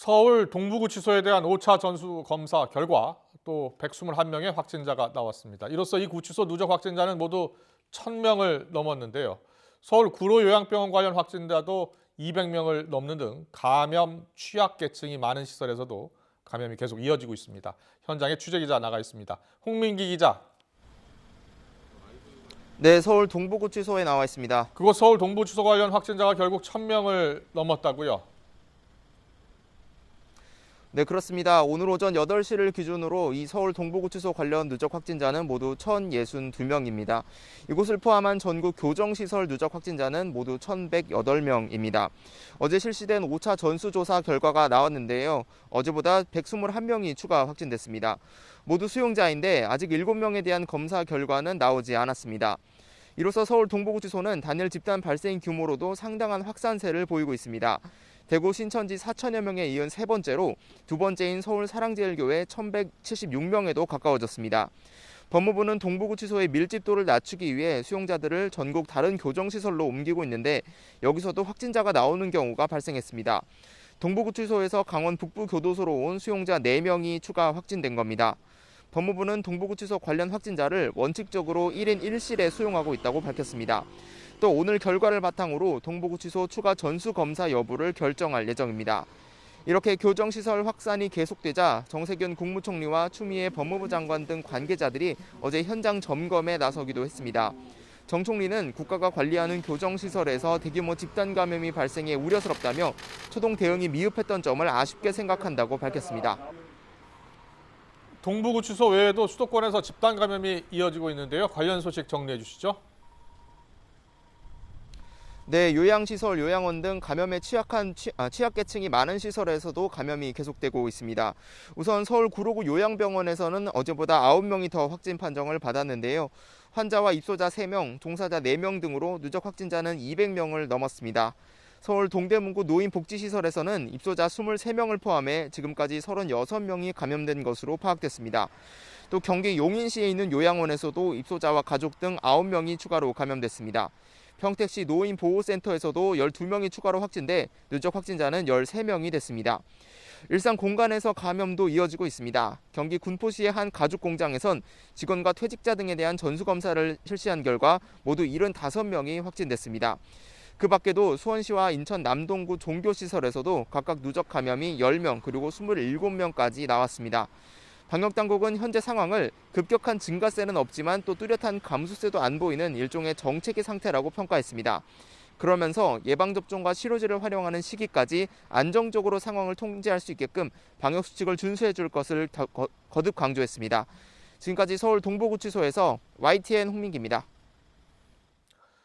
서울 동부구치소에 대한 5차 전수 검사 결과 또 121명의 확진자가 나왔습니다. 이로써 이 구치소 누적 확진자는 모두 1,000명을 넘었는데요. 서울 구로요양병원 관련 확진자도 200명을 넘는 등 감염 취약계층이 많은 시설에서도 감염이 계속 이어지고 있습니다. 현장에 취재기자 나가 있습니다. 홍민기 기자. 네, 서울 동부구치소에 나와 있습니다. 그곳 서울 동부구치소 관련 확진자가 결국 1,000명을 넘었다고요? 네, 그렇습니다. 오늘 오전 8시를 기준으로 이 서울 동부구치소 관련 누적 확진자는 모두 1,062명입니다. 이곳을 포함한 전국 교정시설 누적 확진자는 모두 1,108명입니다. 어제 실시된 5차 전수조사 결과가 나왔는데요. 어제보다 121명이 추가 확진됐습니다. 모두 수용자인데 아직 7명에 대한 검사 결과는 나오지 않았습니다. 이로써 서울 동부구치소는 단일 집단 발생 규모로도 상당한 확산세를 보이고 있습니다. 대구 신천지 4천여 명에 이은 세 번째로 두 번째인 서울 사랑제일교회 1,176명에도 가까워졌습니다. 법무부는 동부구치소의 밀집도를 낮추기 위해 수용자들을 전국 다른 교정시설로 옮기고 있는데 여기서도 확진자가 나오는 경우가 발생했습니다. 동부구치소에서 강원 북부교도소로 온 수용자 4명이 추가 확진된 겁니다. 법무부는 동부구치소 관련 확진자를 원칙적으로 1인 1실에 수용하고 있다고 밝혔습니다. 또 오늘 결과를 바탕으로 동부구치소 추가 전수검사 여부를 결정할 예정입니다. 이렇게 교정시설 확산이 계속되자 정세균 국무총리와 추미애 법무부 장관 등 관계자들이 어제 현장 점검에 나서기도 했습니다. 정 총리는 국가가 관리하는 교정시설에서 대규모 집단 감염이 발생해 우려스럽다며 초동 대응이 미흡했던 점을 아쉽게 생각한다고 밝혔습니다. 동부구치소 외에도 수도권에서 집단 감염이 이어지고 있는데요. 관련 소식 정리해 주시죠. 네, 요양시설, 요양원 등 감염에 취약계층이 많은 시설에서도 감염이 계속되고 있습니다. 우선 서울 구로구 요양병원에서는 어제보다 9명이 더 확진 판정을 받았는데요. 환자와 입소자 3명, 종사자 4명 등으로 누적 확진자는 200명을 넘었습니다. 서울 동대문구 노인복지시설에서는 입소자 23명을 포함해 지금까지 36명이 감염된 것으로 파악됐습니다. 또 경기 용인시에 있는 요양원에서도 입소자와 가족 등 9명이 추가로 감염됐습니다. 평택시 노인보호센터에서도 12명이 추가로 확진돼 누적 확진자는 13명이 됐습니다. 일상 공간에서 감염도 이어지고 있습니다. 경기 군포시의 한 가죽 공장에선 직원과 퇴직자 등에 대한 전수검사를 실시한 결과 모두 75명이 확진됐습니다. 그 밖에도 수원시와 인천 남동구 종교시설에서도 각각 누적 감염이 10명 그리고 27명까지 나왔습니다. 방역당국은 현재 상황을 급격한 증가세는 없지만 또 뚜렷한 감소세도 안 보이는 일종의 정체기 상태라고 평가했습니다. 그러면서 예방접종과 치료제를 활용하는 시기까지 안정적으로 상황을 통제할 수 있게끔 방역수칙을 준수해 줄 것을 거듭 강조했습니다. 지금까지 서울 동부구치소에서 YTN 홍민기입니다.